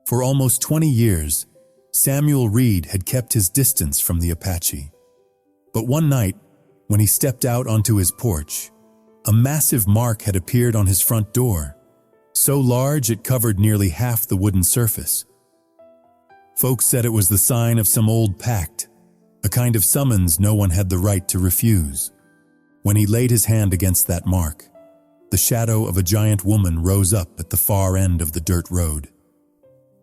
For almost 20 years, Samuel Reed had kept his distance from the Apache. But one night, when he stepped out onto his porch, a massive mark had appeared on his front door, so large it covered nearly half the wooden surface. Folks said it was the sign of some old pact, a kind of summons no one had the right to refuse. When he laid his hand against that mark, the shadow of a giant woman rose up at the far end of the dirt road.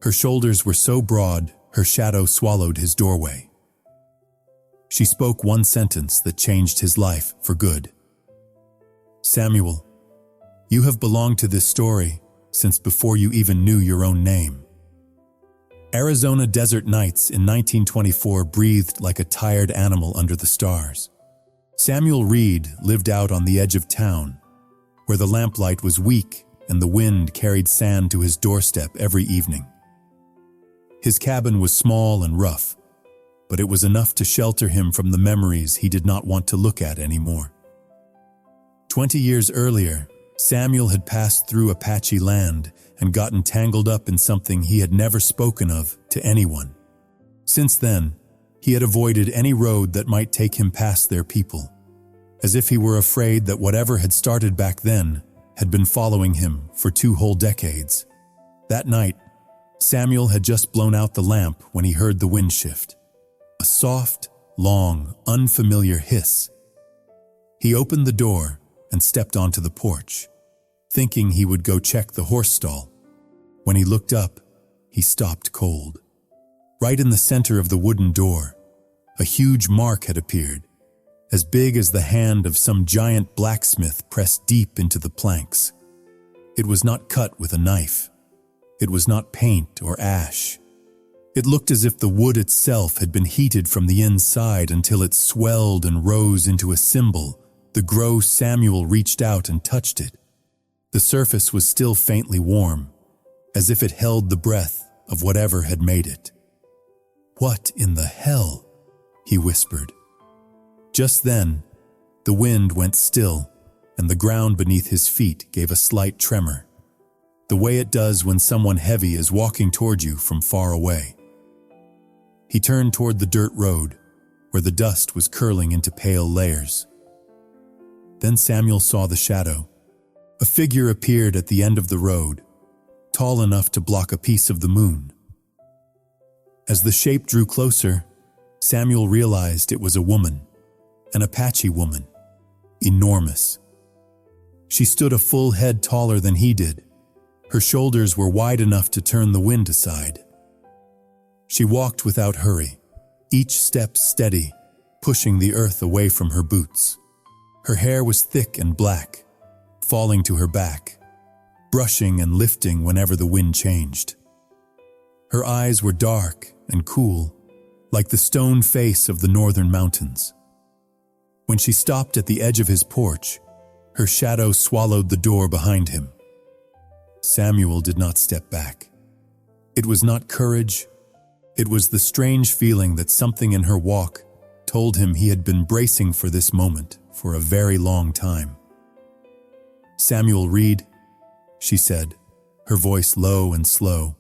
Her shoulders were so broad, her shadow swallowed his doorway. She spoke one sentence that changed his life for good. "Samuel, you have belonged to this story since before you even knew your own name." Arizona desert nights in 1924 breathed like a tired animal under the stars. Samuel Reed lived out on the edge of town, where the lamplight was weak and the wind carried sand to his doorstep every evening. His cabin was small and rough, but it was enough to shelter him from the memories he did not want to look at anymore. 20 years earlier, Samuel had passed through Apache land and gotten tangled up in something he had never spoken of to anyone. Since then, he had avoided any road that might take him past their people, as if he were afraid that whatever had started back then had been following him for 2 whole decades. That night, Samuel had just blown out the lamp when he heard the wind shift. A soft, long, unfamiliar hiss. He opened the door and stepped onto the porch, thinking he would go check the horse stall. When he looked up, he stopped cold. Right in the center of the wooden door, a huge mark had appeared, as big as the hand of some giant blacksmith pressed deep into the planks. It was not cut with a knife. It was not paint or ash. It looked as if the wood itself had been heated from the inside until it swelled and rose into a symbol. The gross Samuel reached out and touched it. The surface was still faintly warm, as if it held the breath of whatever had made it. "What in the hell?" he whispered. Just then, the wind went still, and the ground beneath his feet gave a slight tremor, the way it does when someone heavy is walking toward you from far away. He turned toward the dirt road, where the dust was curling into pale layers. Then Samuel saw the shadow. A figure appeared at the end of the road, tall enough to block a piece of the moon. As the shape drew closer, Samuel realized it was a woman, an Apache woman, enormous. She stood a full head taller than he did. Her shoulders were wide enough to turn the wind aside. She walked without hurry, each step steady, pushing the earth away from her boots. Her hair was thick and black, falling to her back, brushing and lifting whenever the wind changed. Her eyes were dark and cool, like the stone face of the northern mountains. When she stopped at the edge of his porch, her shadow swallowed the door behind him. Samuel did not step back. It was not courage. It was the strange feeling that something in her walk told him he had been bracing for this moment for a very long time. "Samuel Reed," she said, her voice low and slow,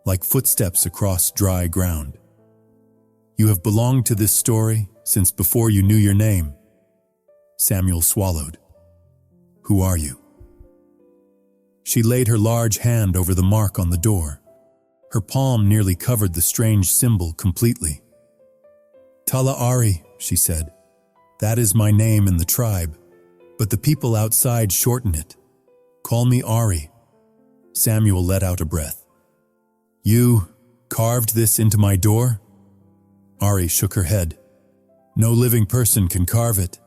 like footsteps across dry ground. "You have belonged to this story since before you knew your name." Samuel swallowed. "Who are you?" She laid her large hand over the mark on the door. Her palm nearly covered the strange symbol completely. "Tala Ari," she said. "That is my name in the tribe, but the people outside shorten it. Call me Ari." Samuel let out a breath. "You carved this into my door?" Ari shook her head. "No living person can carve it.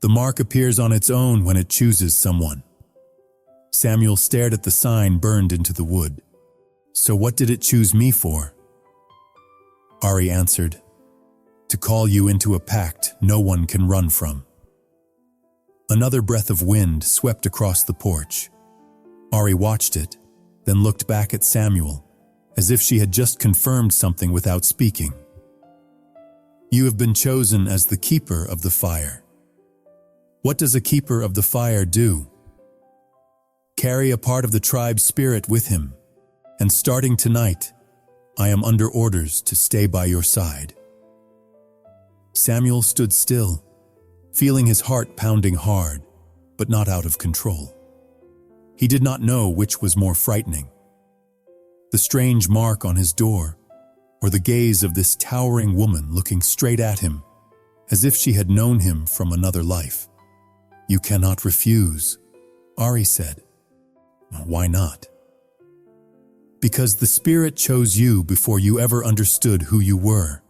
The mark appears on its own when it chooses someone." Samuel stared at the sign burned into the wood. "So what did it choose me for?" Ari answered, "To call you into a pact no one can run from." Another breath of wind swept across the porch. Ari watched it, then looked back at Samuel, as if she had just confirmed something without speaking. "You have been chosen as the keeper of the fire." "What does a keeper of the fire do?" "Carry a part of the tribe's spirit with him, and starting tonight, I am under orders to stay by your side." Samuel stood still, feeling his heart pounding hard, but not out of control. He did not know which was more frightening: the strange mark on his door, or the gaze of this towering woman looking straight at him, as if she had known him from another life. "You cannot refuse," Ari said. "Why not?" "Because the Spirit chose you before you ever understood who you were."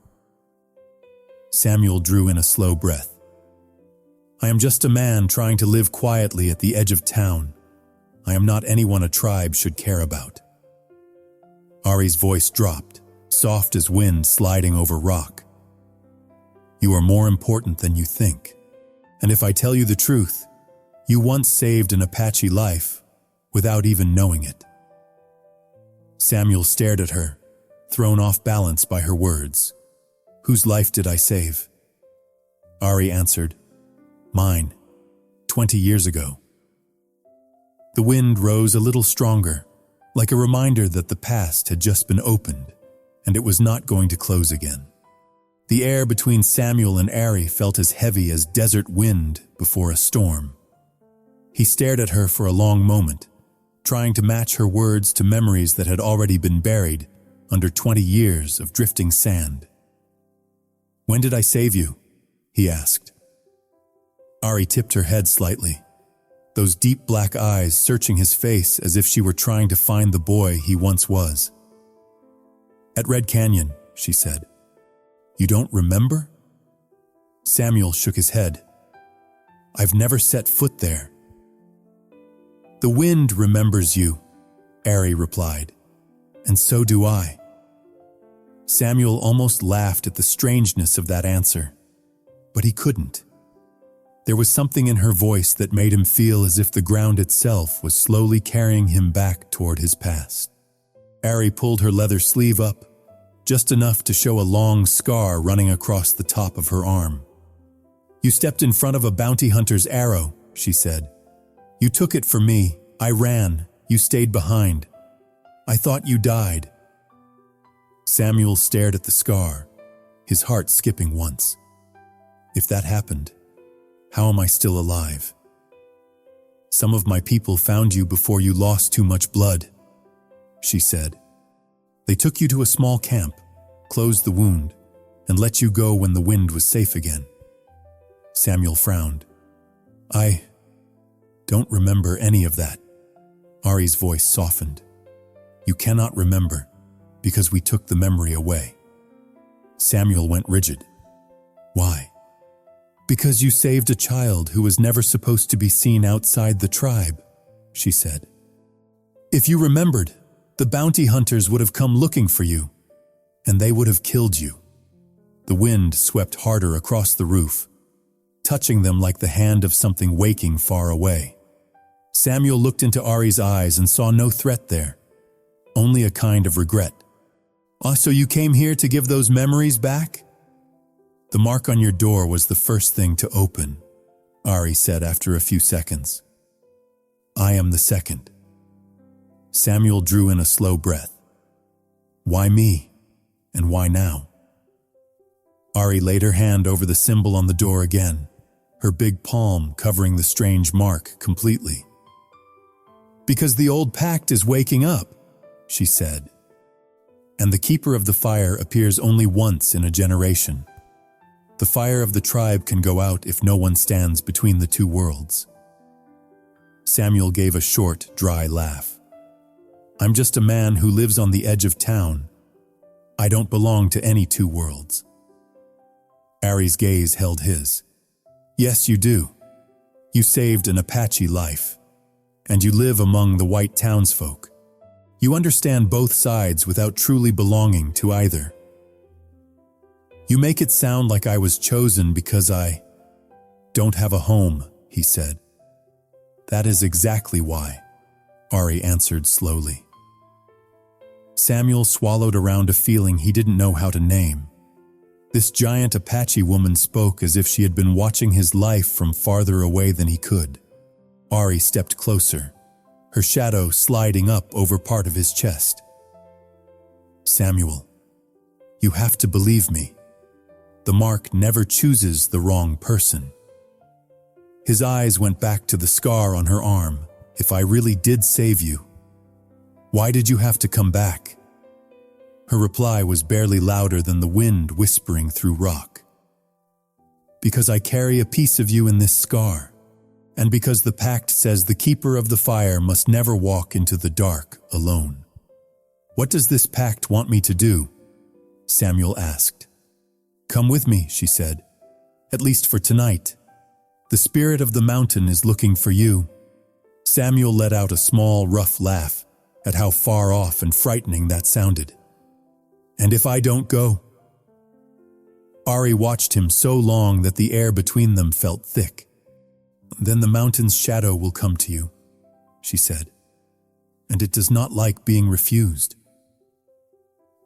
Samuel drew in a slow breath. "I am just a man trying to live quietly at the edge of town. I am not anyone a tribe should care about." Ari's voice dropped, soft as wind sliding over rock. "You are more important than you think. And if I tell you the truth, you once saved an Apache life without even knowing it." Samuel stared at her, thrown off balance by her words. "Whose life did I save?" Ari answered, "Mine, 20 years ago." The wind rose a little stronger, like a reminder that the past had just been opened, and it was not going to close again. The air between Samuel and Ari felt as heavy as desert wind before a storm. He stared at her for a long moment, trying to match her words to memories that had already been buried under 20 years of drifting sand. "When did I save you?" he asked. Ari tipped her head slightly, those deep black eyes searching his face as if she were trying to find the boy he once was. "At Red Canyon," she said. "You don't remember?" Samuel shook his head. "I've never set foot there." "The wind remembers you," Ari replied, "and so do I." Samuel almost laughed at the strangeness of that answer, but he couldn't. There was something in her voice that made him feel as if the ground itself was slowly carrying him back toward his past. Ari pulled her leather sleeve up, just enough to show a long scar running across the top of her arm. "You stepped in front of a bounty hunter's arrow," she said. "You took it for me. I ran. You stayed behind. I thought you died." Samuel stared at the scar, his heart skipping once. If that happened, how am I still alive? "Some of my people found you before you lost too much blood," she said. "They took you to a small camp, closed the wound, and let you go when the wind was safe again." Samuel frowned. "I don't remember any of that." Ari's voice softened. "You cannot remember because we took the memory away." Samuel went rigid. "Why?" "Because you saved a child who was never supposed to be seen outside the tribe," she said. "If you remembered, the bounty hunters would have come looking for you, and they would have killed you." The wind swept harder across the roof, touching them like the hand of something waking far away. Samuel looked into Ari's eyes and saw no threat there, only a kind of regret. "Oh, so you came here to give those memories back?" "The mark on your door was the first thing to open," Ari said after a few seconds. "I am the second." Samuel drew in a slow breath. "Why me? And why now?" Ari laid her hand over the symbol on the door again, her big palm covering the strange mark completely. "Because the old Pact is waking up," she said. "And the keeper of the fire appears only once in a generation. The fire of the tribe can go out if no one stands between the two worlds." Samuel gave a short, dry laugh. "I'm just a man who lives on the edge of town. I don't belong to any two worlds." Ari's gaze held his. "Yes, you do. You saved an Apache life, and you live among the white townsfolk. You understand both sides without truly belonging to either. You make it sound like I was chosen because I don't have a home," he said. "That is exactly why," Ari answered slowly. Samuel swallowed around a feeling he didn't know how to name. This giant Apache woman spoke as if she had been watching his life from farther away than he could. Ari stepped closer, her shadow sliding up over part of his chest. Samuel, you have to believe me. The mark never chooses the wrong person. His eyes went back to the scar on her arm. If I really did save you, why did you have to come back? Her reply was barely louder than the wind whispering through rock. Because I carry a piece of you in this scar, and because the Pact says the keeper of the fire must never walk into the dark alone. What does this Pact want me to do? Samuel asked. Come with me, she said, at least for tonight. The spirit of the mountain is looking for you. Samuel let out a small, rough laugh at how far off and frightening that sounded. And if I don't go? Ari watched him so long that the air between them felt thick. Then the mountain's shadow will come to you, she said, and it does not like being refused.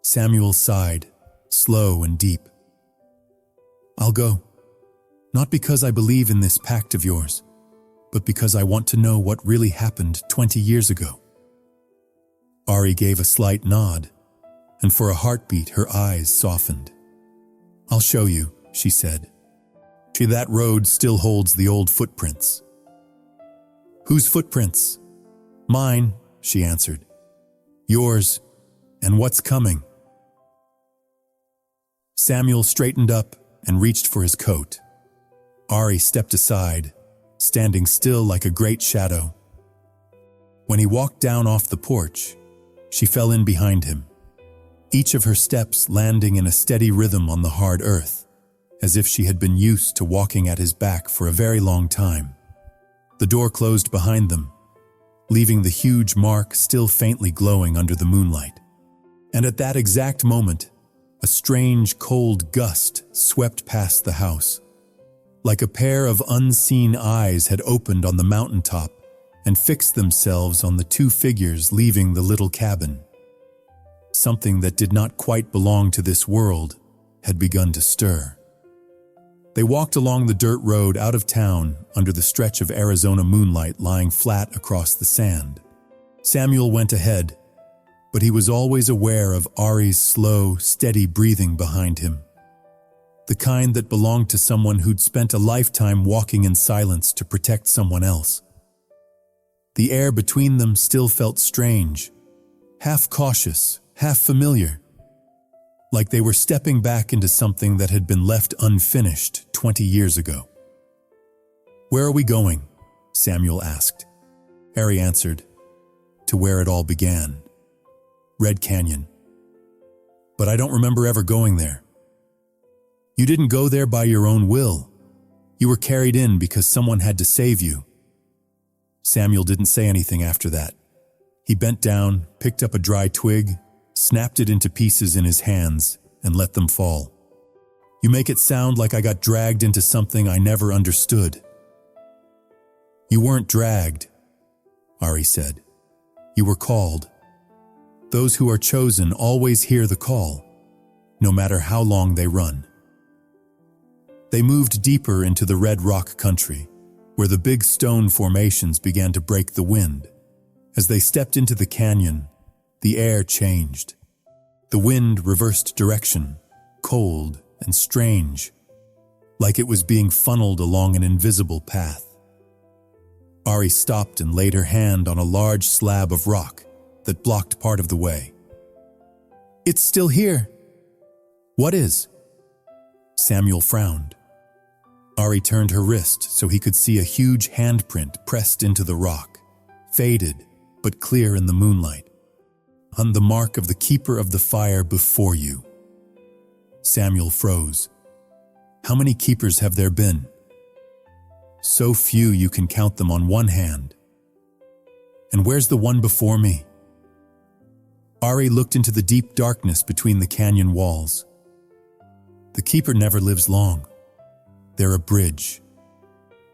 Samuel sighed, slow and deep. I'll go, not because I believe in this pact of yours, but because I want to know what really happened 20 years ago. Ari gave a slight nod, and for a heartbeat her eyes softened. I'll show you, she said. That road still holds the old footprints. Whose footprints? Mine, she answered. Yours, and what's coming? Samuel straightened up and reached for his coat. Ari stepped aside, standing still like a great shadow. When he walked down off the porch, she fell in behind him, each of her steps landing in a steady rhythm on the hard earth, as if she had been used to walking at his back for a very long time. The door closed behind them, leaving the huge mark still faintly glowing under the moonlight. And at that exact moment, a strange, cold gust swept past the house. Like a pair of unseen eyes had opened on the mountaintop and fixed themselves on the two figures leaving the little cabin. Something that did not quite belong to this world had begun to stir. They walked along the dirt road out of town under the stretch of Arizona moonlight lying flat across the sand. Samuel went ahead, but he was always aware of Ari's slow, steady breathing behind him. The kind that belonged to someone who'd spent a lifetime walking in silence to protect someone else. The air between them still felt strange, half cautious, half familiar, like they were stepping back into something that had been left unfinished 20 years ago. Where are we going? Samuel asked. Ari answered, to where it all began. Red Canyon. But I don't remember ever going there. You didn't go there by your own will. You were carried in because someone had to save you. Samuel didn't say anything after that. He bent down, picked up a dry twig, snapped it into pieces in his hands, and let them fall. You make it sound like I got dragged into something I never understood. You weren't dragged, Ari said. You were called. Those who are chosen always hear the call, no matter how long they run. They moved deeper into the red rock country, where the big stone formations began to break the wind. As they stepped into the canyon, the air changed. The wind reversed direction, cold and strange, like it was being funneled along an invisible path. Ari stopped and laid her hand on a large slab of rock that blocked part of the way. It's still here. What is? Samuel frowned. Ari turned her wrist so he could see a huge handprint pressed into the rock, faded but clear in the moonlight. On the mark of the keeper of the fire before you. Samuel froze. How many keepers have there been? So few you can count them on one hand. And where's the one before me? Ari looked into the deep darkness between the canyon walls. The keeper never lives long. They're a bridge,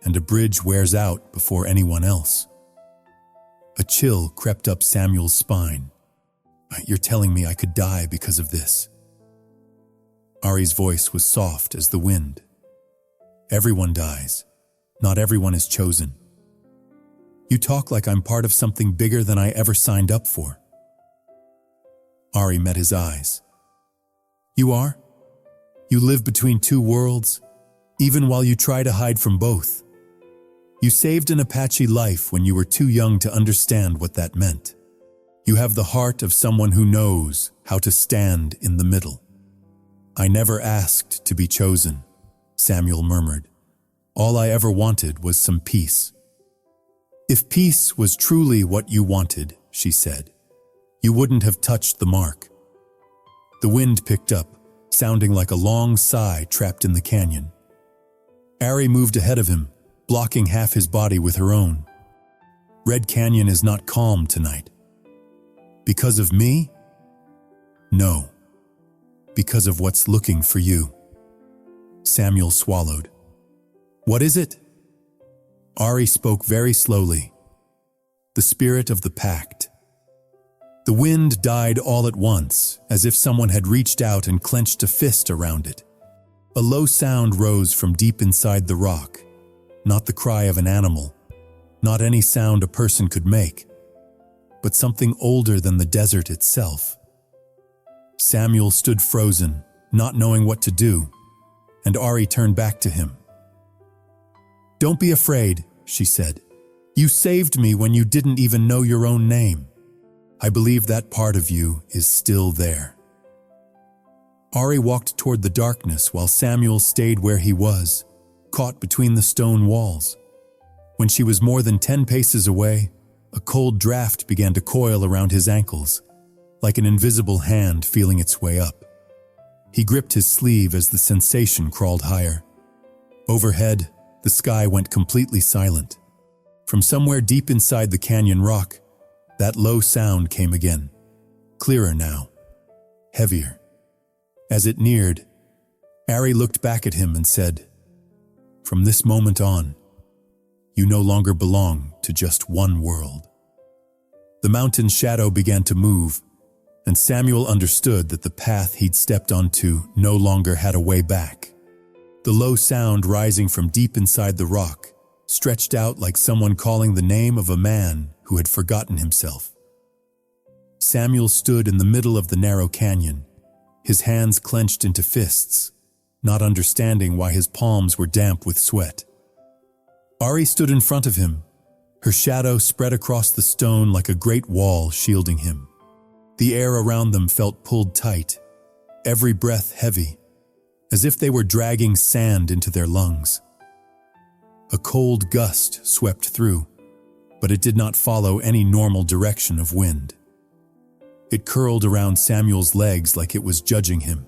and a bridge wears out before anyone else. A chill crept up Samuel's spine. You're telling me I could die because of this? Ari's voice was soft as the wind. Everyone dies. Not everyone is chosen. You talk like I'm part of something bigger than I ever signed up for. Ari met his eyes. You are? You live between two worlds, even while you try to hide from both. You saved an Apache life when you were too young to understand what that meant. You have the heart of someone who knows how to stand in the middle. I never asked to be chosen, Samuel murmured. All I ever wanted was some peace. If peace was truly what you wanted, she said, you wouldn't have touched the mark. The wind picked up, sounding like a long sigh trapped in the canyon. Ari moved ahead of him, blocking half his body with her own. Red Canyon is not calm tonight. Because of me? No. Because of what's looking for you. Samuel swallowed. What is it? Ari spoke very slowly. The spirit of the Pact. The wind died all at once, as if someone had reached out and clenched a fist around it. A low sound rose from deep inside the rock, not the cry of an animal, not any sound a person could make, but something older than the desert itself. Samuel stood frozen, not knowing what to do, and Ari turned back to him. Don't be afraid, she said. You saved me when you didn't even know your own name. I believe that part of you is still there. Ari walked toward the darkness while Samuel stayed where he was, caught between the stone walls. When she was more than 10 paces away, a cold draft began to coil around his ankles, like an invisible hand feeling its way up. He gripped his sleeve as the sensation crawled higher. Overhead, the sky went completely silent. From somewhere deep inside the canyon rock, that low sound came again, clearer now, heavier. As it neared, Ari looked back at him and said, "From this moment on, you no longer belong to just one world." The mountain's shadow began to move, and Samuel understood that the path he'd stepped onto no longer had a way back. The low sound rising from deep inside the rock stretched out like someone calling the name of a man who had forgotten himself. Samuel stood in the middle of the narrow canyon, his hands clenched into fists, not understanding why his palms were damp with sweat. Ari stood in front of him, her shadow spread across the stone like a great wall shielding him. The air around them felt pulled tight, every breath heavy, as if they were dragging sand into their lungs. A cold gust swept through, but it did not follow any normal direction of wind. It curled around Samuel's legs like it was judging him.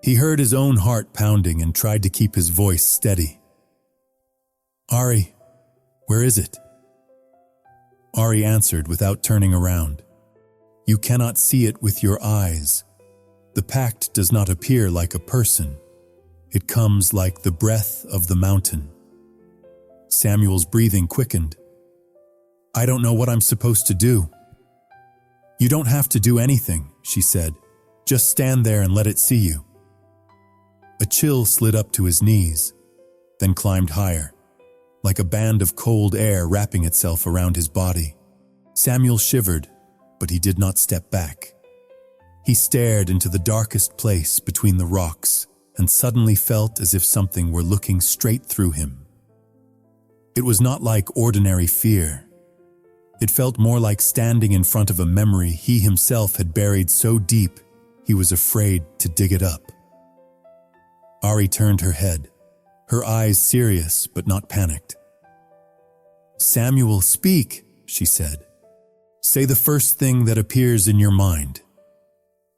He heard his own heart pounding and tried to keep his voice steady. "Ari, where is it?" Ari answered without turning around. "You cannot see it with your eyes. The pact does not appear like a person. It comes like the breath of the mountain." Samuel's breathing quickened. "I don't know what I'm supposed to do." "You don't have to do anything," she said. "Just stand there and let it see you." A chill slid up to his knees, then climbed higher, like a band of cold air wrapping itself around his body. Samuel shivered, but he did not step back. He stared into the darkest place between the rocks and suddenly felt as if something were looking straight through him. It was not like ordinary fear. It felt more like standing in front of a memory he himself had buried so deep he was afraid to dig it up. Ari turned her head, her eyes serious but not panicked. "Samuel, speak," she said. "Say the first thing that appears in your mind."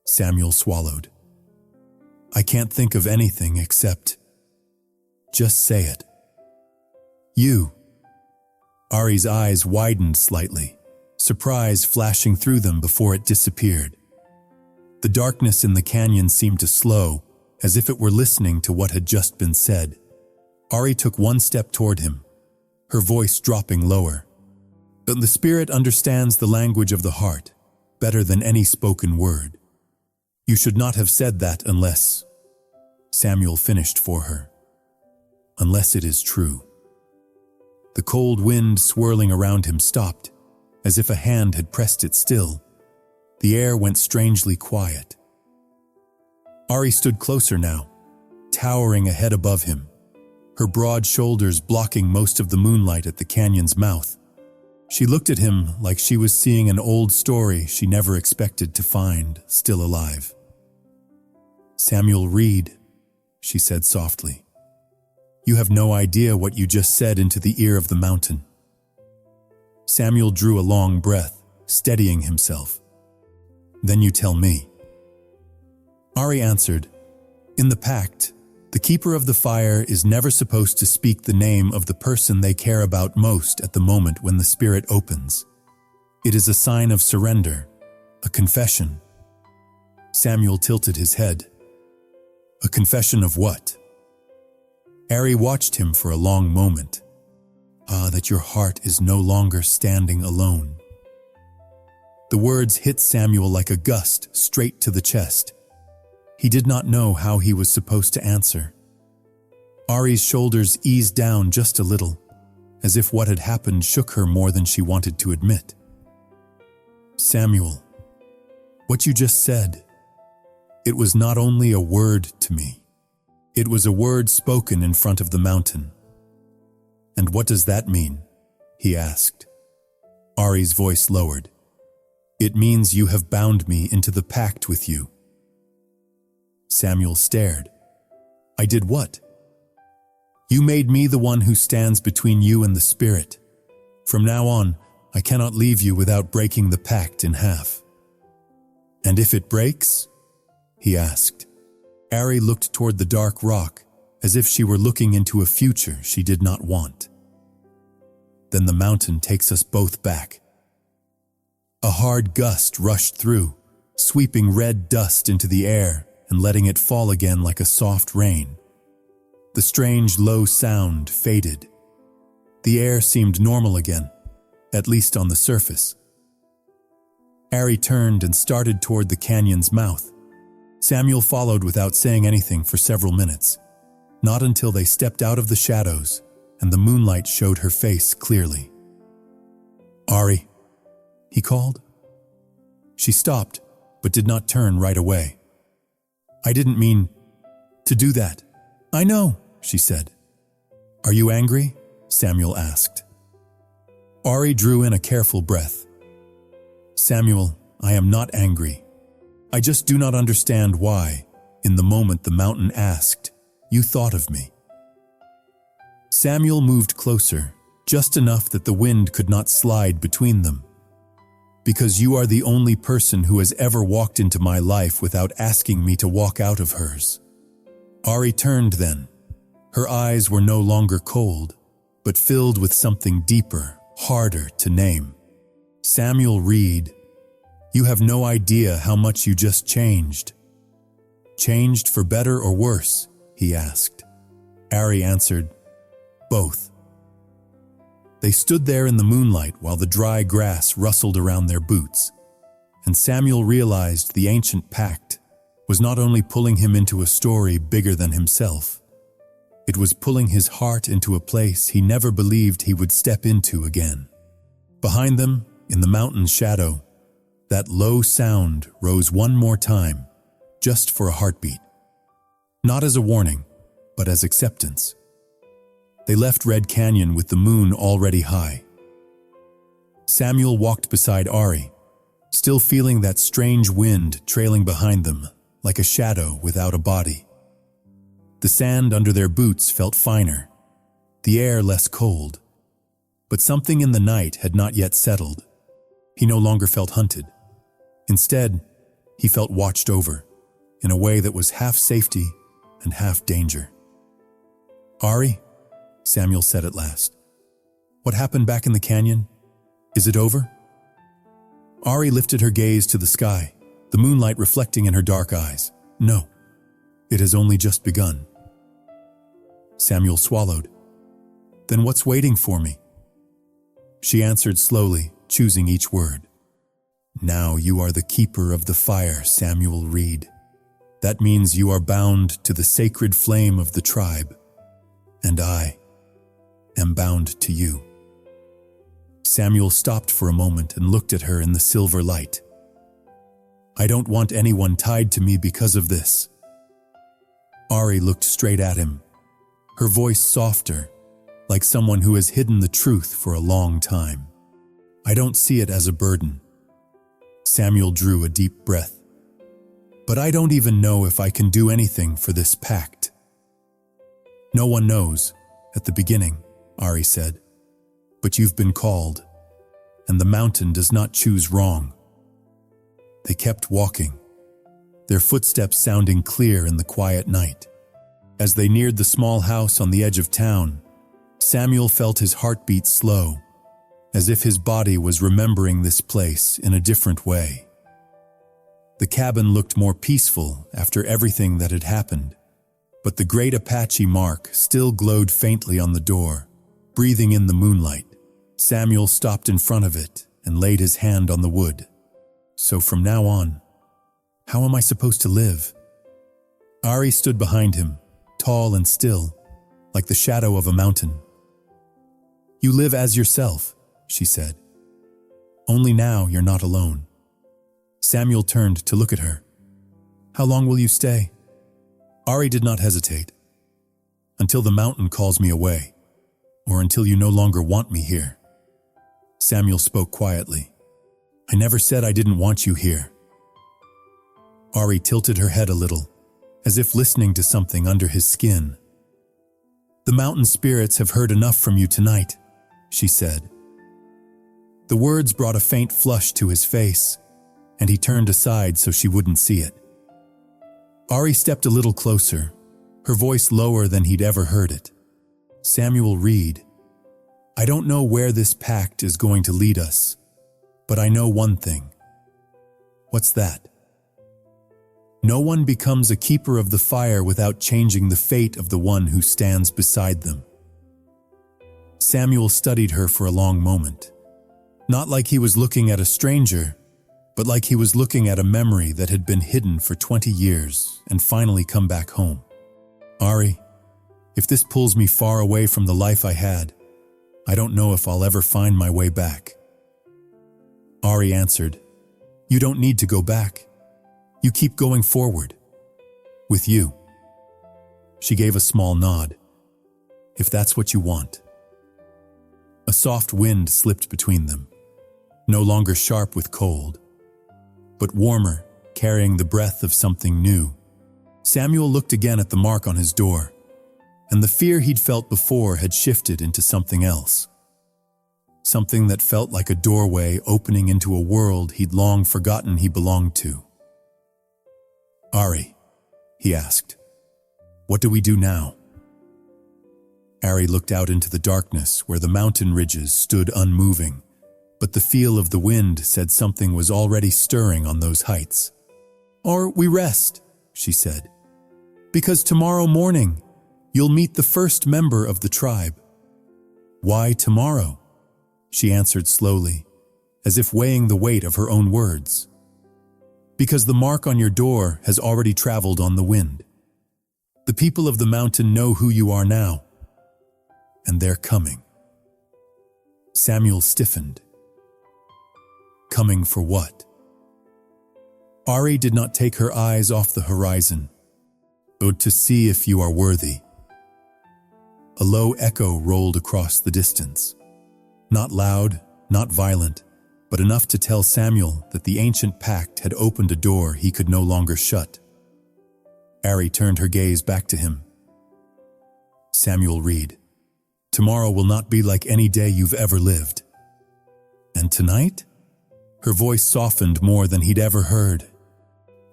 Samuel swallowed. "I can't think of anything except..." "Just say it." "You." Ari's eyes widened slightly, surprise flashing through them before it disappeared. The darkness in the canyon seemed to slow, as if it were listening to what had just been said. Ari took one step toward him, her voice dropping lower. "But the spirit understands the language of the heart better than any spoken word. You should not have said that unless..." Samuel finished for her. "Unless it is true." The cold wind swirling around him stopped, as if a hand had pressed it still. The air went strangely quiet. Ari stood closer now, towering a head above him, her broad shoulders blocking most of the moonlight at the canyon's mouth. She looked at him like she was seeing an old story she never expected to find still alive. "Samuel Reed," she said softly, "you have no idea what you just said into the ear of the mountain." Samuel drew a long breath, steadying himself. "Then you tell me." Ari answered, "In the Pact, the Keeper of the Fire is never supposed to speak the name of the person they care about most at the moment when the spirit opens. It is a sign of surrender, a confession." Samuel tilted his head. "A confession of what?" Ari watched him for a long moment. "Ah, that your heart is no longer standing alone." The words hit Samuel like a gust straight to the chest. He did not know how he was supposed to answer. Ari's shoulders eased down just a little, as if what had happened shook her more than she wanted to admit. "Samuel, what you just said, it was not only a word to me. It was a word spoken in front of the mountain." "And what does that mean?" he asked. Ari's voice lowered. "It means you have bound me into the pact with you." Samuel stared. "I did what?" "You made me the one who stands between you and the spirit. From now on, I cannot leave you without breaking the pact in half." "And if it breaks?" he asked. Ari looked toward the dark rock, as if she were looking into a future she did not want. "Then the mountain takes us both back." A hard gust rushed through, sweeping red dust into the air and letting it fall again like a soft rain. The strange low sound faded. The air seemed normal again, at least on the surface. Ari turned and started toward the canyon's mouth. Samuel followed without saying anything for several minutes, not until they stepped out of the shadows and the moonlight showed her face clearly. "Ari," he called. She stopped, but did not turn right away. "I didn't mean to do that." "I know," she said. "Are you angry?" Samuel asked. Ari drew in a careful breath. "Samuel, I am not angry. I just do not understand why, in the moment the mountain asked, you thought of me." Samuel moved closer, just enough that the wind could not slide between them. "Because you are the only person who has ever walked into my life without asking me to walk out of hers." Ari turned then. Her eyes were no longer cold, but filled with something deeper, harder to name. "Samuel Reed, you have no idea how much you just changed." "Changed for better or worse?" he asked. Ari answered, "Both." They stood there in the moonlight while the dry grass rustled around their boots, and Samuel realized the ancient pact was not only pulling him into a story bigger than himself, it was pulling his heart into a place he never believed he would step into again. Behind them, in the mountain's shadow, that low sound rose one more time, just for a heartbeat. Not as a warning, but as acceptance. They left Red Canyon with the moon already high. Samuel walked beside Ari, still feeling that strange wind trailing behind them, like a shadow without a body. The sand under their boots felt finer, the air less cold. But something in the night had not yet settled. He no longer felt hunted. Instead, he felt watched over, in a way that was half safety and half danger. "Ari," Samuel said at last, "what happened back in the canyon? Is it over?" Ari lifted her gaze to the sky, the moonlight reflecting in her dark eyes. "No, it has only just begun." Samuel swallowed. "Then what's waiting for me?" She answered slowly, choosing each word. "Now you are the keeper of the fire, Samuel Reed. That means you are bound to the sacred flame of the tribe, and I am bound to you." Samuel stopped for a moment and looked at her in the silver light. I don't want anyone tied to me because of this." Ari looked straight at him, her voice softer, like someone who has hidden the truth for a long time. "I don't see it as a burden." Samuel drew a deep breath. "But I don't even know if I can do anything for this pact." "No one knows, at the beginning," Ari said. "But you've been called, and the mountain does not choose wrong." They kept walking, their footsteps sounding clear in the quiet night. As they neared the small house on the edge of town, Samuel felt his heartbeat slow, as if his body was remembering this place in a different way. The cabin looked more peaceful after everything that had happened, but the great Apache mark still glowed faintly on the door, breathing in the moonlight. Samuel stopped in front of it and laid his hand on the wood. "So from now on, how am I supposed to live?" Ari stood behind him, tall and still, like the shadow of a mountain. "You live as yourself," she said. "Only now you're not alone." Samuel turned to look at her. "How long will you stay?" Ari did not hesitate. "Until the mountain calls me away, or until you no longer want me here." Samuel spoke quietly. "I never said I didn't want you here." Ari tilted her head a little, as if listening to something under his skin. "The mountain spirits have heard enough from you tonight," she said. The words brought a faint flush to his face, and he turned aside so she wouldn't see it. Ari stepped a little closer, her voice lower than he'd ever heard it. "Samuel Reed, I don't know where this pact is going to lead us, but I know one thing." "What's that?" "No one becomes a keeper of the fire without changing the fate of the one who stands beside them." Samuel studied her for a long moment, not like he was looking at a stranger, but like he was looking at a memory that had been hidden for 20 years and finally come back home. "Ari, if this pulls me far away from the life I had, I don't know if I'll ever find my way back." Ari answered, "You don't need to go back. You keep going forward. With you." She gave a small nod. "If that's what you want." A soft wind slipped between them, no longer sharp with cold, but warmer, carrying the breath of something new. Samuel looked again at the mark on his door, and the fear he'd felt before had shifted into something else. Something that felt like a doorway opening into a world he'd long forgotten he belonged to. "Ari," he asked, "what do we do now?" Ari looked out into the darkness where the mountain ridges stood unmoving, but the feel of the wind said something was already stirring on those heights. "Or we rest," she said, "because tomorrow morning you'll meet the first member of the tribe." "Why tomorrow?" she answered slowly, as if weighing the weight of her own words. "Because the mark on your door has already traveled on the wind. The people of the mountain know who you are now, and they're coming." Samuel stiffened. "Coming for what?" Ari did not take her eyes off the horizon. "Oh, to see if you are worthy." A low echo rolled across the distance. Not loud, not violent, but enough to tell Samuel that the ancient pact had opened a door he could no longer shut. Ari turned her gaze back to him. "Samuel Reed, tomorrow will not be like any day you've ever lived." "And tonight?" Her voice softened more than he'd ever heard.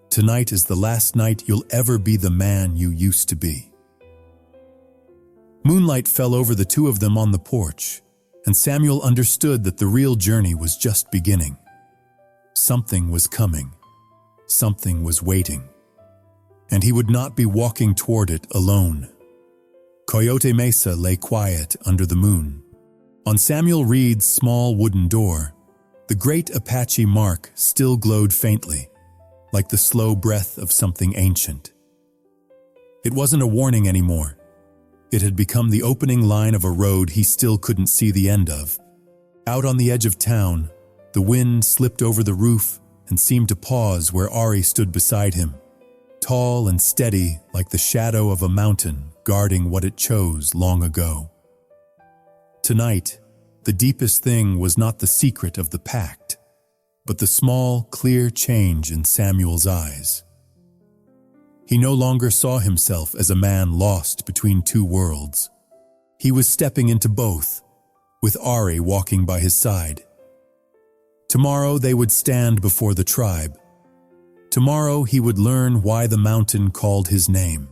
"Tonight is the last night you'll ever be the man you used to be." Moonlight fell over the two of them on the porch, and Samuel understood that the real journey was just beginning. Something was coming. Something was waiting. And he would not be walking toward it alone. Coyote Mesa lay quiet under the moon. On Samuel Reed's small wooden door, the great Apache mark still glowed faintly, like the slow breath of something ancient. It wasn't a warning anymore. It had become the opening line of a road he still couldn't see the end of. Out on the edge of town, the wind slipped over the roof and seemed to pause where Ari stood beside him, tall and steady like the shadow of a mountain guarding what it chose long ago. Tonight, the deepest thing was not the secret of the pact, but the small, clear change in Samuel's eyes. He no longer saw himself as a man lost between two worlds. He was stepping into both, with Ari walking by his side. Tomorrow they would stand before the tribe. Tomorrow he would learn why the mountain called his name.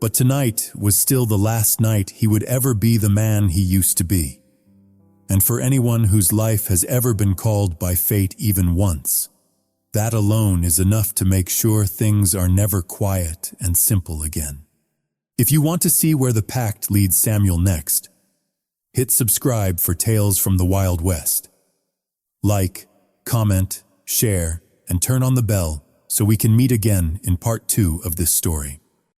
But tonight was still the last night he would ever be the man he used to be. And for anyone whose life has ever been called by fate even once, that alone is enough to make sure things are never quiet and simple again. If you want to see where the Pact leads Samuel next, hit subscribe for Tales from the Wild West. Like, comment, share, and turn on the bell so we can meet again in part 2 of this story.